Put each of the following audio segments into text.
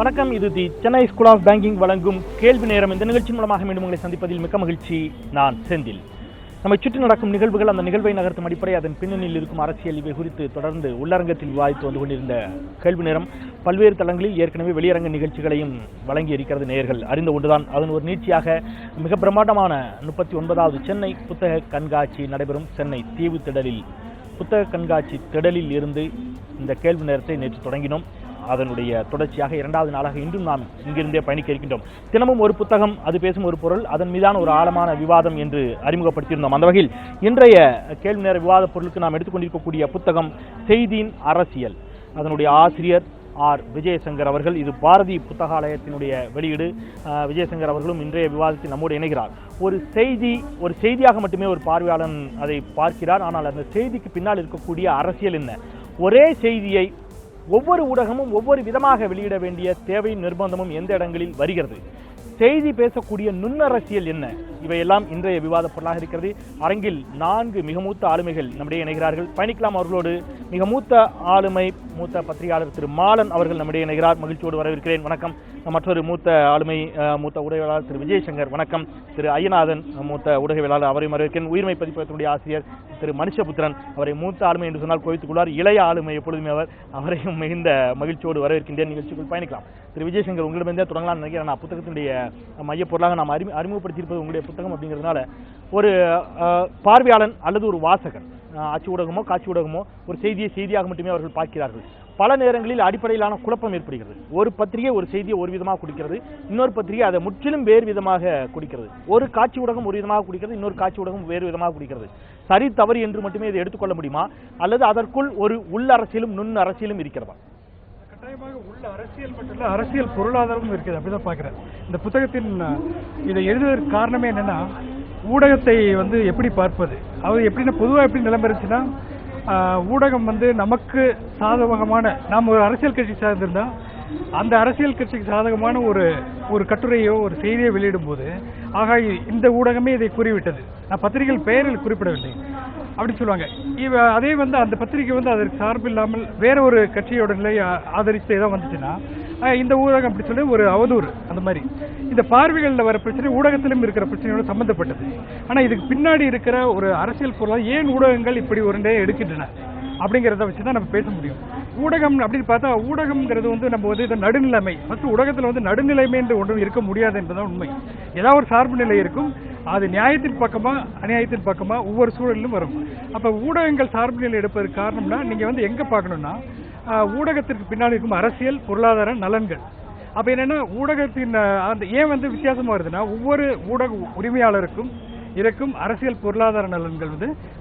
வணக்கம். இது தி Chennai school of banking வழங்கும் கேள்வி நேரம். இந்த நிகழ்ச்சி மூலமாக மீண்டும் உங்களை சந்திப்பதில் மிக்க மகிழ்ச்சி. நான் செந்தில். நம்மை சுற்றி நடக்கும் நிகழ்வுகள், அந்த நிகழ்வை நகர்த்தும் அடிப்படை, அதன் பின்னணியில் இருக்கும் அரசியல், இவை குறித்து தொடர்ந்து உள்ளரங்கத்தில் விவாதித்து வந்து கொண்டிருந்த கேள்வி நேரம் பல்வேறு தளங்களில் ஏற்கனவே வெளியரங்க நிகழ்ச்சிகளையும் வழங்கி இருக்கிறது. நேயர்கள் அறிந்த ஒன்றுதான். அதன் ஒரு நீட்சியாக மிக பிரமாண்டமான 39வது சென்னை புத்தக கண்காட்சி நடைபெறும் சென்னை தீவு திடலில், புத்தக கண்காட்சி திடலில் இருந்து இந்த கேள்வி நேரத்தை நேற்று தொடங்கினோம். அதனுடைய தொடர்ச்சியாக 2வது நாளாக இன்றும் நாம் இங்கிருந்தே பயணிக்க இருக்கின்றோம். தினமும் ஒரு புத்தகம், அது பேசும் ஒரு பொருள், அதன் மீதான ஒரு ஆழமான விவாதம் என்று அறிமுகப்படுத்தியிருந்தோம். அந்த வகையில் இன்றைய கேள்வி நேர விவாத பொருளுக்கு நாம் எடுத்துக்கொண்டிருக்கக்கூடிய புத்தகம் செய்தியின் அரசியல். அதனுடைய ஆசிரியர் ஆர் விஜயசங்கர் அவர்கள். இது பாரதி புத்தகாலயத்தினுடைய வெளியீடு. விஜயசங்கர் அவர்களும் இன்றைய விவாதத்தில் நம்மோடு இணைகிறார். ஒரு செய்தியாக மட்டுமே ஒரு பார்வையாளன் அதை பார்க்கிறார். ஆனால் அந்த செய்திக்கு பின்னால் இருக்கக்கூடிய அரசியல் என்ன? ஒரே செய்தியை ஒவ்வொரு ஊடகமும் ஒவ்வொரு விதமாக வெளியிட வேண்டிய தேவையும் நிர்பந்தமும் எந்த இடங்களில் வருகிறது? செய்தி பேசக்கூடிய நுண்ணரசியல் என்ன? இவையெல்லாம் இன்றைய விவாத பொருளாக இருக்கிறது. அரங்கில் 4 மிக மூத்த ஆளுமைகள் நம்முடைய இணைகிறார்கள். பயணிக்கலாம் அவர்களோடு. மிக மூத்த ஆளுமை, மூத்த பத்திரிகையாளர் திரு மாலன் அவர்கள் நம்முடைய இணைகிறார். மகிழ்ச்சியோடு வரவேற்கிறேன். வணக்கம். மற்றொரு மூத்த ஆளுமை, மூத்த ஊடகவியலாளர் திரு விஜயசங்கர். வணக்கம். திரு ஐயநாதன், மூத்த ஊடகவியலாளர், அவரையும் வரவேற்கிறேன். உயிர்மை பதிப்பகத்தினுடைய ஆசிரியர் திரு மனுஷபுத்திரன், அவரை மூத்த ஆளுமை என்று சொன்னால் கோவித்துக் கொள்வார். இளைய ஆளுமை எப்பொழுதுமே அவர். அவரையும் மிகுந்த மகிழ்ச்சியோடு வரவேற்கின்றேன். நிகழ்ச்சிக்குள் பயணிக்கலாம். திரு விஜயசங்கர், உங்களிடமிருந்தே தொடங்கலாம்னு நினைக்கிறேன். நான் புத்தகத்தினுடைய மையப்பொருளாக நாம் அறிமுகப்படுத்தியிருப்பது உங்களுடைய புத்தகம் அப்படிங்கிறதுனால, ஒரு பார்வையாளன் அல்லது ஒரு வாசகன், அச்சு ஊடகமோ காட்சி ஊடகமோ, ஒரு செய்தியாக மட்டுமே அவர்கள் பார்க்கிறார்கள். பல நேரங்களில் அடிப்படையிலான குழப்பம் ஏற்படுகிறது. ஒரு பத்திரிகை ஒரு செய்தியை ஒரு விதமாக குடிக்கிறது, இன்னொரு பத்திரிகை அதை முற்றிலும் வேறு விதமாக குடிக்கிறது. ஒரு காட்சி ஊடகம் ஒரு விதமாக குடிக்கிறது, இன்னொரு காட்சி ஊடகம் வேறு விதமாக குடிக்கிறது. சரி தவறு என்று மட்டுமே இதை எடுத்துக்கொள்ள முடியுமா, அல்லது அதற்குள் ஒரு உள்ள அரசியலும் நுண் அரசியலும் இருக்கிறதா? கட்டாயமாக உள்ள அரசியல் மட்டும் இல்லை, அரசியல் பொருளாதாரமும் இருக்குது. அப்படிதான் பார்க்குறேன். இந்த புத்தகத்தின் இதை எழுதுவதற்கு காரணமே என்னன்னா, ஊடகத்தை எப்படி பார்ப்பது, அது எப்படின்னா பொதுவாக எப்படி நிலம்பெருச்சுன்னா, ஊடகம் நமக்கு சாதகமான, நாம் ஒரு அரசியல் கட்சி சார்ந்திருந்தா அந்த அரசியல் கட்சிக்கு சாதகமான ஒரு கட்டுரையோ ஒரு செய்தியோ வெளியிடும் போது, ஆகா இந்த ஊடகமே இதை கூறிவிட்டது, நான் பத்திரிகைகள் பெயரில் குறிப்பிடவில்லை அப்படின்னு சொல்லுவாங்க. அதே அந்த பத்திரிகை அதற்கு சார்பு இல்லாமல் வேற ஒரு கட்சியோட நிலையை ஆதரித்து ஏதாவது வந்துச்சுன்னா, இந்த ஊடகம் அப்படி சொல்லி ஒரு அவதூறு. அந்த மாதிரி இந்த பார்வைகளில் வர பிரச்சனை ஊடகத்திலும் இருக்கிற பிரச்சனையோட சம்பந்தப்பட்டது. ஆனால் இதுக்கு பின்னாடி இருக்கிற ஒரு அரசியல் பொருளாக ஏன் ஊடகங்கள் இப்படி ஒரு நிலையை எடுக்கின்றன அப்படிங்கிறத வச்சு தான் நம்ம பேச முடியும். ஊடகம் அப்படின்னு பார்த்தா, ஊடகம்ங்கிறது நம்ம இதை நடுநிலைமை, ஃபஸ்ட்டு ஊடகத்தில் நடுநிலைமை என்று ஒன்றும் இருக்க முடியாது என்பதுதான் உண்மை. ஏதாவது ஒரு சார்பு நிலை இருக்கும். அது நியாயத்தின் பக்கமா அநியாயத்தின் பக்கமா ஒவ்வொரு சூழலிலும் வரும். அப்போ ஊடகங்கள் சார்பு நிலை எடுப்பதற்கு காரணம்னா, நீங்கள் எங்கே பார்க்கணும்னா, ஊடகத்திற்கு பின்னாடி இருக்கும் அரசியல் பொருளாதார நலன்கள். அப்போ என்னென்னா, ஊடகத்தின் அந்த ஏன் வித்தியாசமாக வருதுன்னா, ஒவ்வொரு ஊடக உரிமையாளருக்கும் இருக்கும் அரசியல் பொருளாதார நலன்கள்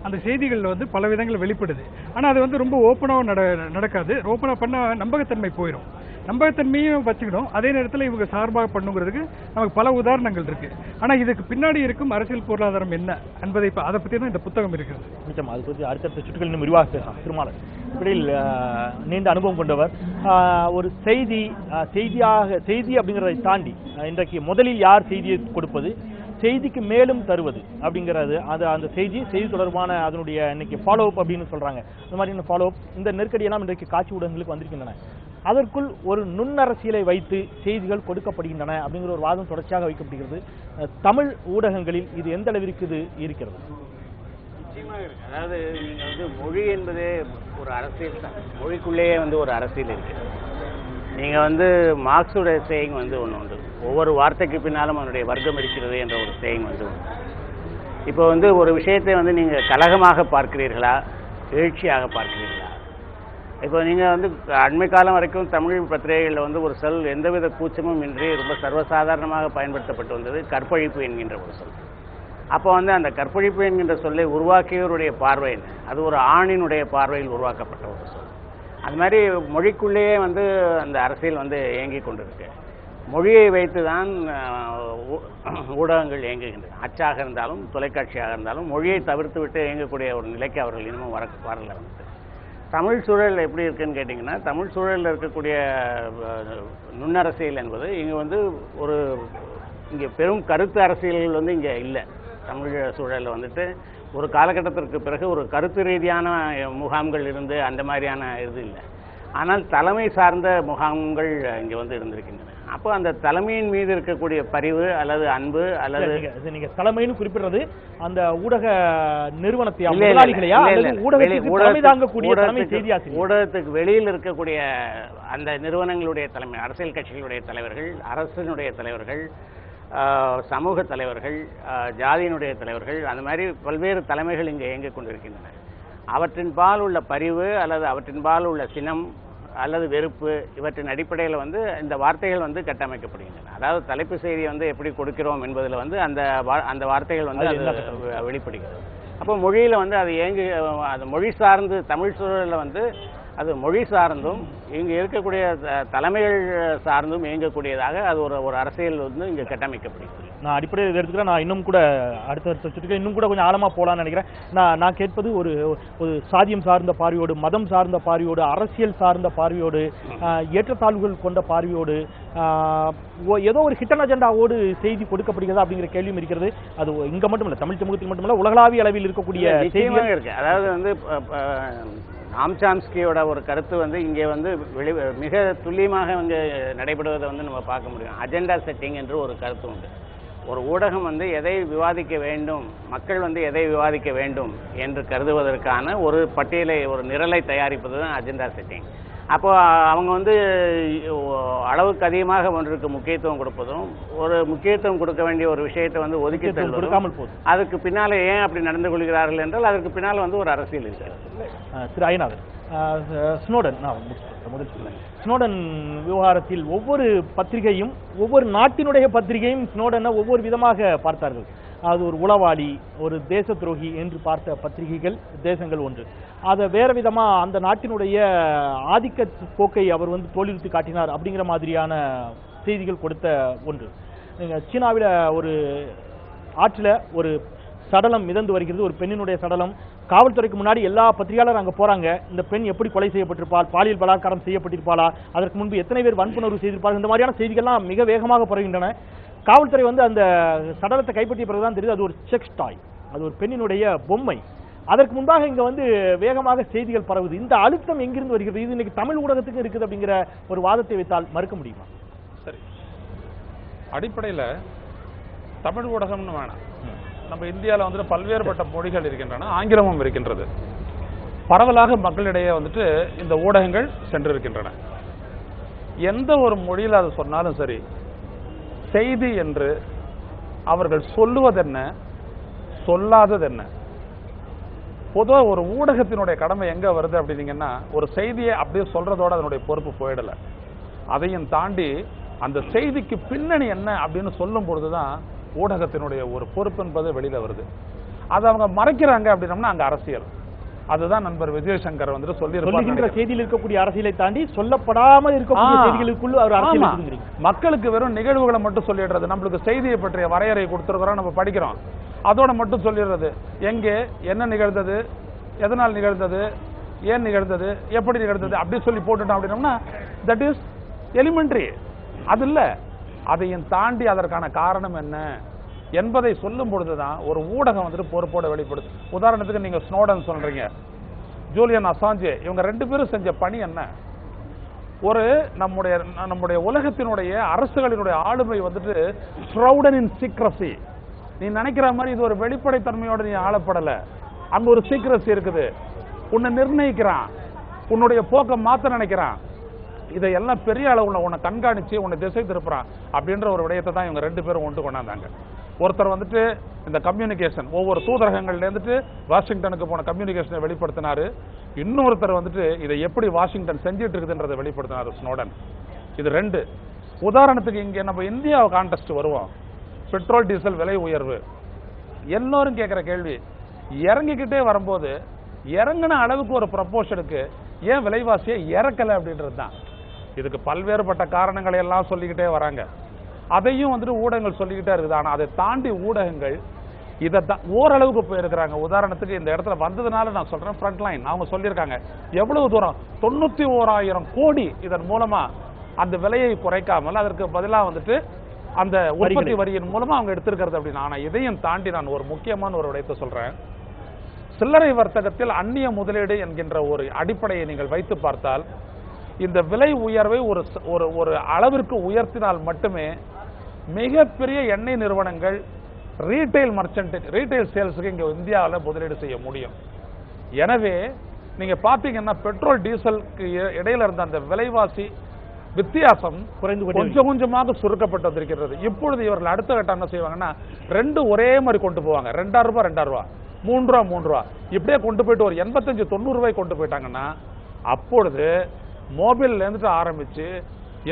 அந்த செய்திகளில் பல விதங்களில் வெளிப்படுது. ஆனால் அது ரொம்ப ஓப்பனாக நடக்காது. ஓப்பனாக பண்ணால் நம்பகத்தன்மை போயிடும். நம்பகத்தன்மையும் வச்சுக்கணும், அதே நேரத்தில் இவங்க சார்பாக பண்ணுங்கிறதுக்கு நமக்கு பல உதாரணங்கள் இருக்குது. ஆனால் இதுக்கு பின்னாடி இருக்கும் அரசியல் பொருளாதாரம் என்ன என்பதை அதை பற்றி தான் இந்த புத்தகம் இருக்கிறது. நிச்சயமாக அது பற்றி அடுத்தடுத்த சுற்றுகள் இன்னும் விரிவாக பேசலாம். திருமாலன் இப்படியில் நீண்ட அனுபவம் கொண்டவர். ஒரு செய்தி அப்படிங்கிறதை தாண்டி இன்றைக்கு முதலில் யார் செய்தியை கொடுப்பது, செய்திக்கு மேலும் தருவது அப்படிங்கிறது, அந்த செய்தி தொடர்பான அதனுடைய இன்னைக்கு ஃபாலோ அப் அப்படின்னு சொல்றாங்க. இந்த மாதிரி ஃபாலோ அப், இந்த நெருக்கடியெல்லாம் இன்றைக்கு காட்சி ஊடகங்களுக்கு வந்திருக்கின்றன. அதற்குள் ஒரு நுண்ணரசியலை வைத்து செய்திகள் கொடுக்கப்படுகின்றன அப்படிங்கிற ஒரு வாதம் தொடர்ச்சியாக வைக்கப்படுகிறது. தமிழ் ஊடகங்களில் இது எந்த அளவிற்கு இது இருக்கிறது? நிச்சயமாக இருக்கு. அதாவது நீங்கள் மொழி என்பதே ஒரு அரசியல் தான். மொழிக்குள்ளேயே ஒரு அரசியல் இருக்கு. நீங்கள் மார்க்ஸோட சேயிங் ஒன்று உண்டு, ஒவ்வொரு வார்த்தைக்கு பின்னாலும் அவனுடைய வர்க்கம் இருக்கிறது என்ற ஒரு சேயிங் உண்டு. இப்போ ஒரு விஷயத்தை நீங்கள் கலகமாக பார்க்கிறீர்களா, எழுச்சியாக பார்க்கிறீர்களா? இப்போ நீங்கள் அண்மை காலம் வரைக்கும் தமிழ் பத்திரிகைகளில் ஒரு சொல் எந்தவித கூச்சமும் இன்றி ரொம்ப சர்வசாதாரணமாக பயன்படுத்தப்பட்டு வந்தது கற்பழிப்பு என்கின்ற ஒரு சொல். அப்போ அந்த கற்பழிப்பு என்கின்ற சொல்லை உருவாக்கியவருடைய பார்வை என்ன? அது ஒரு ஆணினுடைய பார்வையில் உருவாக்கப்பட்ட ஒரு சொல். அது மாதிரி மொழிக்குள்ளேயே அந்த அரசியல் இயங்கி கொண்டிருக்கு. மொழியை வைத்து தான் ஊடகங்கள் இயங்குகின்றன. அச்சாக இருந்தாலும் தொலைக்காட்சியாக இருந்தாலும் மொழியை தவிர்த்து விட்டு இயங்கக்கூடிய ஒரு நிலைக்கு அவர்கள் இன்னமும் வரல. தமிழ் சூழல் எப்படி இருக்குன்னு கேட்டிங்கன்னா, தமிழ் சூழலில் இருக்கக்கூடிய நுண்ணரசியல் என்பது இங்கே இங்கே பெரும் கருத்து அரசியல்கள் இங்கே இல்லை. தமிழ் சூழலில் ஒரு காலகட்டத்திற்கு பிறகு ஒரு கருத்து ரீதியான முகாம்கள் இருந்து அந்த மாதிரியான இது இல்லை. ஆனால் தலைமை சார்ந்த முகாம்கள் இங்கே வந்து இருந்திருக்கின்றன. அப்போ அந்த தலைமையின் மீது இருக்கக்கூடிய பரிவு அல்லது அன்பு அல்லது நீங்க தலைமைன்னு குறிப்பிடுறது அந்த ஊடக நிறுவனத்தையா, முதலாளிகளையா, அல்லது ஊடகத்துக்கு தலைமை தாங்கக்கூடிய தலைமை செய்தி ஆசிரியர்? ஊடகத்துக்கு வெளியில் இருக்கக்கூடிய அந்த நிறுவனங்களுடைய தலைமை, அரசியல் கட்சிகளுடைய தலைவர்கள், அரசினுடைய தலைவர்கள், சமூக தலைவர்கள், ஜாதியினுடைய தலைவர்கள், அந்த மாதிரி பல்வேறு தலைமைகள் இங்கே இயங்கிக் கொண்டிருக்கின்றன. அவற்றின் பால் உள்ள பரிவு அல்லது அவற்றின் பால் உள்ள சினம் அல்லது வெறுப்பு இவற்றின் அடிப்படையில் வந்து இந்த வார்த்தைகள் வந்து கட்டமைக்கப்படுகின்றன. அதாவது தலைப்பு செய்தியை வந்து எப்படி கொடுக்கிறோம் என்பதில் வந்து அந்த வார்த்தைகள் வந்து வெளிப்படுகிறது. அப்போ மொழியில் வந்து அது மொழி சார்ந்து, தமிழ் சூழலில் வந்து அது மொழி சார்ந்தும் இங்கே இருக்கக்கூடிய தலைமைகள் சார்ந்தும் இயங்கக்கூடியதாக அது ஒரு அரசியல் வந்து இங்கே கட்டமைக்கப்படுகிறது. நான் அடிப்படையில் எடுத்துக்கிறேன். நான் இன்னும் கூட அடுத்த சுற்றுக்கு இன்னும் கூட கொஞ்சம் ஆழமாக போகலான்னு நினைக்கிறேன். நான் கேட்பது ஒரு சாதியம் சார்ந்த பார்வையோடு, மதம் சார்ந்த பார்வையோடு, அரசியல் சார்ந்த பார்வையோடு, ஏற்றத்தாழ்வுகள் கொண்ட பார்வையோடு, ஏதோ ஒரு ஹிட்டன் அஜெண்டாவோடு செய்தி கொடுக்கப்படுகிறதா அப்படிங்கிற கேள்வியும் இருக்கிறது. அது இங்கே மட்டும் இல்லை, தமிழ் சமூகத்தில் மட்டுமல்ல, உலகளாவிய அளவில் இருக்கக்கூடிய செய்தியாக இருக்கு. அதாவது வந்து நாம் சாம்ஸ்கியோட ஒரு கருத்து வந்து இங்கே வந்து மிக துல்லியமாக இங்கே நடைபெறுவதை வந்து நம்ம பார்க்க முடியும். அஜெண்டா செட்டிங் என்று ஒரு கருத்து உண்டு. ஒரு ஊடகம் வந்து எதை விவாதிக்க வேண்டும், மக்கள் வந்து எதை விவாதிக்க வேண்டும் என்று கருதுவதற்கான ஒரு பட்டியலை, ஒரு நிரலை தயாரிப்பது தான் அஜெண்டா செட்டிங். அப்போ அவங்க வந்து அளவுக்கு அதிகமாக ஒன்றுக்கு முக்கியத்துவம் கொடுப்பதும், ஒரு முக்கியத்துவம் கொடுக்க வேண்டிய ஒரு விஷயத்தை வந்து ஒதுக்கி தள்ளுவதும், அதுக்கு பின்னால் ஏன் அப்படி நடந்து கொள்கிறார்கள் என்றால் அதற்கு பின்னால் வந்து ஒரு அரசியல் இருக்கிறது. திரு ஐயநாதன், ஸ்னோடன் விவகாரத்தில் ஒவ்வொரு பத்திரிகையும், ஒவ்வொரு நாட்டினுடைய பத்திரிகையும் ஸ்னோடனை ஒவ்வொரு விதமாக பார்த்தார்கள். அது ஒரு உளவாளி, ஒரு தேச துரோகி என்று பார்த்த பத்திரிகைகள், தேசங்கள் ஒன்று. அதை வேற விதமா அந்த நாட்டினுடைய ஆதிக்க போக்கை அவர் வந்து தோலுரித்து காட்டினார் அப்படிங்கிற மாதிரியான செய்திகள் கொடுத்த ஒன்று. சீனாவில் ஒரு ஆற்றில் ஒரு சடலம் மிதந்து வருகிறது, ஒரு பெண்ணினுடைய சடலம். காவல்துறைக்கு முன்னாடி எல்லா பத்திரிகையாளரும் அங்கே போறாங்க. இந்த பெண் எப்படி கொலை செய்யப்பட்டிருப்பாள், பாலியல் பலாத்காரம் செய்யப்பட்டிருப்பாளா, அதற்கு முன்பு எத்தனை பேர் வன்புணர்வு செய்திருப்பார்கள், இந்த மாதிரியான செய்திகள்லாம் மிக வேகமாக பரவுகின்றன. காவல்துறை வந்து அந்த சடலத்தை கைப்பற்றிய பிறகுதான் தெரியுது அது ஒரு செக்ஸ் டாய், அது ஒரு பெண்ணினுடைய பொம்மை. அதற்கு முன்பாக இங்க வந்து வேகமாக செய்திகள் பரவுது. இந்த அழுத்தம் எங்கிருந்து வருகிறது? இது இன்னைக்கு தமிழ் ஊடகத்துக்கு இருக்குது அப்படிங்கிற ஒரு வாதத்தை வைத்தால் மறுக்க முடியுமா? சரி, அடிப்படையில் தமிழ் ஊடகம்னு வேணாம். நம்ம இந்தியாவில் வந்துட்டு பல்வேறுபட்ட மொழிகள் இருக்கின்றன, ஆங்கிலமும் இருக்கின்றது. பரவலாக மக்களிடையே வந்துட்டு இந்த ஊடகங்கள் சென்றிருக்கின்றன. எந்த ஒரு மொழியில் அது சொன்னாலும் சரி, செய்தி என்று அவர்கள் சொல்லுவதென்ன, சொல்லாதது என்ன? பொதுவாக ஒரு ஊடகத்தினுடைய கடமை எங்க வருது அப்படின்னீங்கன்னா, ஒரு செய்தியை அப்படியே சொல்றதோட அதனுடைய பொறுப்பு போயிடல. அதையும் தாண்டி அந்த செய்திக்கு பின்னணி என்ன அப்படின்னு சொல்லும் பொழுதுதான் ஊடகத்தினுடைய ஒரு பொறுப்பு என்பது வெளியில வருது. அதை அவங்க மறைக்கிறாங்க அப்படின்னம்னா அங்க அரசியல். அதுதான் நண்பர் விஜயசங்கர் வந்துட்டு சொல்லியிருக்கிற செய்தியில் இருக்கக்கூடிய அரசியலை தாண்டி சொல்லப்படாமல் இருக்கக்கூடிய செய்திகளுக்குள்ள ஒரு அரசியல். மக்களுக்கு வெறும் நிகழ்வுகளை மட்டும் சொல்லிடுறது. நம்மளுக்கு செய்தியை பற்றிய வரையறை கொடுத்துருக்கிறோம், நம்ம படிக்கிறோம், அதோட மட்டும் சொல்லிடுறது. எங்கே என்ன நிகழ்ந்தது, எதனால் நிகழ்ந்தது, ஏன் நிகழ்ந்தது, எப்படி நிகழ்ந்தது அப்படி சொல்லி போட்டுட்டோம் அப்படின்னோம்னா தட் இஸ் எலிமெண்ட்ரி. அது இல்லை, அதையும் தாண்டி அதற்கான காரணம் என்ன என்பதை சொல்லும் பொழுதுதான் ஒரு ஊடகம் வந்துட்டு பொறுப்போட வெளிப்படுது. உதாரணத்துக்கு நீங்க ஸ்னோடன் சொல்றீங்க, ஜூலியன் அசாஞ்சே, இவங்க ரெண்டு பேரும் செஞ்ச பணி என்ன? ஒரு நம்முடைய உலகத்தினுடைய அரசுகளினுடைய ஆளுமை வந்துட்டு shrouded in secrecy. நீ நினைக்கிற மாதிரி இது ஒரு வெளிப்படைத்தன்மையோட நீ ஆளப்படல. அங்க ஒரு சீக்ரசி இருக்குது. உன்னை நிர்ணயிக்கிறான், உன்னுடைய போக்க மாத்த நினைக்கிறான். இதையெல்லாம் பெரிய அளவுல உன்னை கண்காணிச்சு உன்னை திசை திருப்புறான் அப்படின்ற ஒரு விடயத்தை தான் இவங்க ரெண்டு பேரும் கொண்டு கொண்டாந்தாங்க. ஒருத்தர் வந்துட்டு இந்த கம்யூனிகேஷன், ஒவ்வொரு தூதரகங்கள்ல இருந்துட்டு வாஷிங்டனுக்கு போன கம்யூனிகேஷனை வெளிப்படுத்தினாரு. இன்னொருத்தர் வந்துட்டு இதை எப்படி வாஷிங்டன் செஞ்சிட்டு இருக்குதுன்றதை வெளிப்படுத்தினாரு ஸ்னோடன். இது ரெண்டு. உதாரணத்துக்கு இங்க நம்ம இந்தியாவை கான்டெஸ்ட் வருவோம். பெட்ரோல் டீசல் விலை உயர்வு, எல்லாரும் கேட்கிற கேள்வி, இறங்கிக்கிட்டே வரும்போது இறங்கின அளவுக்கு ஒரு ப்ரப்போஷனுக்கு ஏன் விலைவாசியை இறக்கலை அப்படின்றது தான். இதுக்கு பல்வேறுபட்ட காரணங்களை எல்லாம் சொல்லிக்கிட்டே வராங்க. அதையும் வந்துட்டு ஊடகங்கள் சொல்லிக்கிட்டே இருக்குது. ஆனால் அதை தாண்டி ஊடகங்கள் இதை தான் ஓரளவுக்கு போயிருக்கிறாங்க. உதாரணத்துக்கு இந்த இடத்துல வந்ததுனால நான் சொல்றேன், ஃப்ரண்ட் லைன் அவங்க சொல்லியிருக்காங்க எவ்வளவு தூரம், 91,000 கோடி இதன் மூலமா அந்த விலையை குறைக்காமல் அதற்கு பதிலாக வந்துட்டு அந்த உற்பத்தி வரியின் மூலமா அவங்க எடுத்திருக்கிறது அப்படின்னு. ஆனா இதையும் தாண்டி நான் ஒரு முக்கியமான ஒரு விடயத்தை சொல்றேன். சில்லறை வர்த்தகத்தில் அந்நிய முதலீடு என்கின்ற ஒரு அடிப்படையை நீங்கள் வைத்து பார்த்தால் இந்த விலை உயர்வை ஒரு அளவிற்கு உயர்த்தினால் மட்டுமே மிகப்பெரிய எண்ணெய் நிறுவனங்கள் ரீட்டைல் சேல்ஸுக்கு இங்க இந்தியாவில் முதலீடு செய்ய முடியும். எனவே நீங்க பாத்தீங்கன்னா பெட்ரோல் டீசலுக்கு இடையில இருந்த அந்த விலைவாசி வித்தியாசம் கொஞ்சம் கொஞ்சமாக சுருக்கப்பட்டிருக்கிறது. இப்பொழுது இவர்கள் அடுத்த கட்டம் என்ன செய்வாங்கன்னா, ரெண்டு ஒரே மாதிரி கொண்டு போவாங்க. 2000 ரூபாய் 2000 ரூபாய், 3 ரூபா 3 ரூபா, இப்படியே கொண்டு போயிட்டு ஒரு 85-90 ரூபாய் கொண்டு போயிட்டாங்கன்னா, அப்பொழுது மொபைல்ல இருந்துட்டு ஆரம்பிச்சு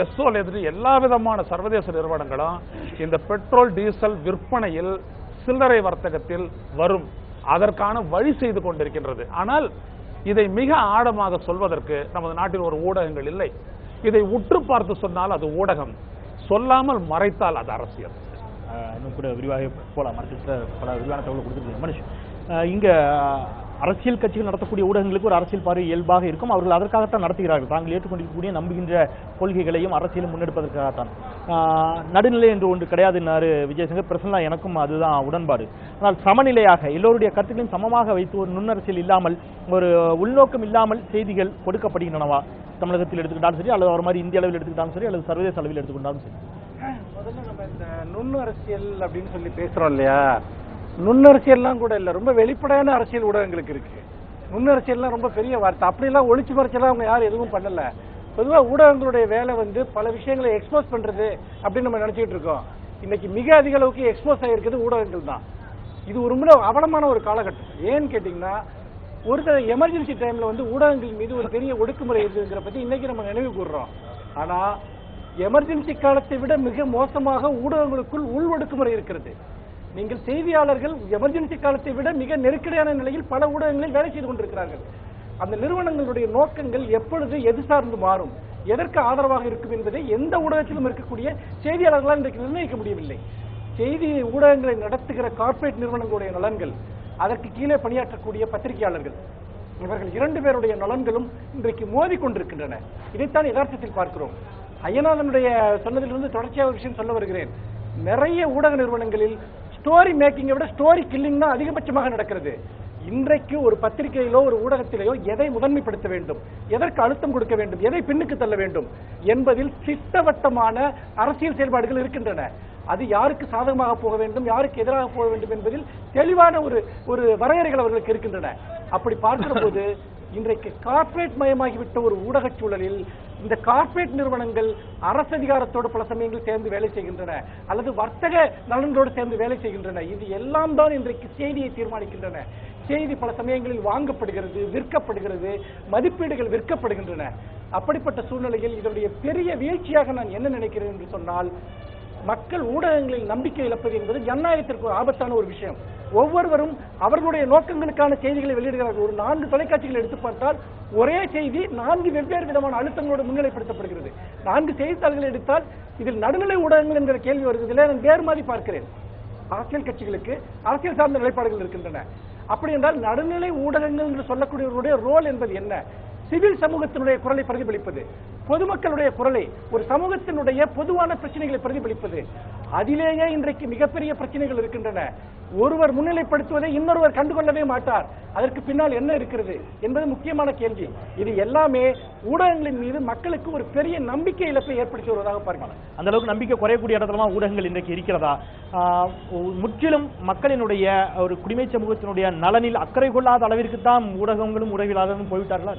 எஸ்ஓல இருந்துட்டு எல்லா விதமான சர்வதேச நிறுவனங்களும் இந்த பெட்ரோல் டீசல் விற்பனையில் சில்லறை வர்த்தகத்தில் வரும். அதற்கான வழி செய்து கொண்டிருக்கின்றது. ஆனால் இதை மிக ஆழமாக சொல்வதற்கு நமது நாட்டில் ஒரு ஊடகங்கள் இல்லை. இதை உற்று பார்த்து சொன்னால் அது ஊடகம், சொல்லாமல் மறைத்தால் அது அரசியல். இன்னும் கூட விரிவாக போலாம், பல விரிவான தகவல் கொடுத்துருக்கீங்க மனுஷன். இங்க அரசியல் கட்சிகள் நடத்தக்கூடிய ஊடகங்களுக்கு ஒரு அரசியல் பார்வை இயல்பாக இருக்கும். அவர்கள் அதற்காகத்தான் நடத்துகிறார்கள். தாங்கள் ஏற்றுக்கொண்டிருக்கக்கூடிய நம்புகின்ற கொள்கைகளையும் அரசியலும் முன்னெடுப்பதற்காகத்தான். நடுநிலை என்று ஒன்று கிடையாதுன்னாரு விஜயசங்கர். பிரசன்னா எனக்கும் அதுதான் உடன்பாடு. ஆனால் சமநிலையாக எல்லோருடைய கருத்துக்களையும் சமமாக வைத்து ஒரு நுண்ணரசியல் இல்லாமல், ஒரு உள்நோக்கம் இல்லாமல் செய்திகள் கொடுக்கப்படுகின்றனவா? தமிழகத்தில் எடுத்துக்கிட்டாலும் சரி, அல்லது ஒரு மாதிரி இந்திய அளவில் எடுத்துக்கிட்டாலும் சரி, அல்லது சர்வதேச அளவில் எடுத்துக்கிட்டாலும் சரி. முதல்ல நம்ம இந்த நுண்ணரசியல் அப்படின்னு சொல்லி பேசுறோம் இல்லையா, நுண்ணரசியல்லாம் கூட இல்லை, ரொம்ப வெளிப்படையான அரசியல் ஊடகங்களுக்கு இருக்கு. நுண்ணரசியல்லாம் ரொம்ப பெரிய வார்த்தை. அப்படிலாம் ஒளிச்சு மறைச்செல்லாம் அவங்க யாரும் எதுவும் பண்ணல. பொதுவாக ஊடகங்களுடைய வேலை வந்து பல விஷயங்களை எக்ஸ்போஸ் பண்றது அப்படின்னு நம்ம நினைச்சிட்டு இருக்கோம். இன்னைக்கு மிக அதிக அளவுக்கு எக்ஸ்போஸ் ஆகிருக்கிறது ஊடகங்கள் தான். இது ஒரு ரொம்ப அவலமான ஒரு காலகட்டம். ஏன்னு கேட்டீங்கன்னா, ஒரு எமர்ஜென்சி டைம்ல வந்து ஊடகங்கள் மீது ஒரு பெரிய ஒடுக்குமுறை இருக்குங்கிற பத்தி இன்னைக்கு நம்ம நினைவு கூறுறோம். ஆனா எமர்ஜென்சி காலத்தை விட மிக மோசமாக ஊடகங்களுக்குள் உள் ஒடுக்குமுறை இருக்கிறது. நீங்கள் செய்தியாளர்கள் எமர்ஜென்சி காலத்தை விட மிக நெருக்கடியான நிலையில் பல ஊடகங்களில் வேலை செய்து கொண்டிருக்கிறார்கள். அந்த நிறுவனங்களுடைய நோக்கங்கள் எப்பொழுது எது சார்ந்து மாறும், எதற்கு ஆதரவாக இருக்கும் என்பதை எந்த ஊடகத்திலும் இருக்கக்கூடிய செய்தியாளர்களால் இன்றைக்கு நிர்ணயிக்க முடியவில்லை. செய்தி ஊடகங்களை நடத்துகிற கார்ப்பரேட் நிறுவனங்களுடைய நலன்கள், அதற்கு கீழே பணியாற்றக்கூடிய பத்திரிகையாளர்கள், இவர்கள் 2 பேருடைய நலன்களும் இன்றைக்கு மோதி கொண்டிருக்கின்றன. இதைத்தான் யதார்த்தத்தில் பார்க்கிறோம். ஐயநாதனுடைய சொன்னதிலிருந்து தொடர்ச்சியாக ஒரு விஷயம் சொல்ல வருகிறேன். நிறைய ஊடக நிறுவனங்களில் ஸ்டோரி மேக்கிங்கை விட ஸ்டோரி கில்லிங் தான் அதிகபட்சமாக நடக்கிறது. இன்றைக்கு ஒரு பத்திரிகையிலோ ஒரு ஊடகத்திலேயோ எதை முதன்மைப்படுத்த வேண்டும், எதற்கு அழுத்தம் கொடுக்க வேண்டும், எதை பின்னுக்கு தள்ள வேண்டும் என்பதில் திட்டவட்டமான அரசியல் செயல்பாடுகள் இருக்கின்றன. அது யாருக்கு சாதகமாக போக வேண்டும், யாருக்கு எதிராக போக வேண்டும் என்பதில் தெளிவான ஒரு வரையறைகள் அவர்களுக்கு இருக்கின்றன. அப்படி பார்க்கிற போது இன்றைக்கு கார்ப்பரேட் மயமாகிவிட்ட ஒரு ஊடக சூழலில் இந்த கார்ப்பரேட் நிறுவனங்கள் அரசு அதிகாரத்தோடு பல சமயங்கள் சேர்ந்து வேலை செய்கின்றன, அல்லது வர்த்தக நலன்களோடு சேர்ந்து வேலை செய்கின்றன. இது எல்லாம் தான் இன்றைக்கு செய்தியை தீர்மானிக்கின்றன. செய்தி பல சமயங்களில் வாங்கப்படுகிறது, விற்கப்படுகிறது, மதிப்பீடுகள் விற்கப்படுகின்றன. அப்படிப்பட்ட சூழ்நிலையில் இதனுடைய பெரிய வீழ்ச்சியாக நான் என்ன நினைக்கிறேன் என்று சொன்னால், மக்கள் ஊடகங்களில் நம்பிக்கை இழப்பது என்பது ஜனநாயகத்திற்கு ஆபத்தான ஒரு விஷயம். ஒவ்வொருவரும் அவர்களுடைய நோக்கங்களுக்கான செய்திகளை வெளியிடுகிறார்கள். ஒரு 4 தொலைக்காட்சிகளை எடுத்து பார்த்தால் ஒரே செய்தி 4 வெவ்வேறு விதமான அழுத்தங்களோடு முன்னிலைப்படுத்தப்படுகிறது. 4 செய்தித்தாள்களை எடுத்தால் இதில் நடுநிலை ஊடகங்கள் என்கிற கேள்வி வருவதில்லை. நான் வேறு மாதிரி பார்க்கிறேன். அரசியல் கட்சிகளுக்கு அரசியல் சார்ந்த நிலைப்பாடுகள் இருக்கின்றன. அப்படி என்றால் நடுநிலை ஊடகங்கள் என்று சொல்லக்கூடியவர்களுடைய ரோல் என்பது என்ன? சிவில் சமூகத்தினுடைய குரலை பிரதிபலிப்பது, பொதுமக்களுடைய குரலை, ஒரு சமூகத்தினுடைய பொதுவான பிரச்சனைகளை பிரதிபலிப்பது. அதிலேயே இன்றைக்கு மிகப்பெரிய பிரச்சனைகள் இருக்கின்றன. ஒருவர் முன்னிலைப்படுத்துவதை இன்னொருவர் கண்டுகொள்ளவே மாட்டார். அதற்கு பின்னால் என்ன இருக்கிறது என்பது முக்கியமான கேள்வி. இது எல்லாமே ஊடகங்களின் மீது மக்களுக்கு ஒரு பெரிய நம்பிக்கை இழப்பை ஏற்படுத்தி வருவதாக பார்க்கலாம். அந்த அளவுக்கு நம்பிக்கை குறையக்கூடிய இடத்துல ஊடகங்கள் இன்றைக்கு இருக்கிறதா? முற்றிலும் மக்களினுடைய ஒரு குடிமை சமூகத்தினுடைய நலனில் அக்கறை கொள்ளாத அளவிற்கு தான் ஊடகங்களும் உறவிலாளர்களும் போய்விட்டார்களா?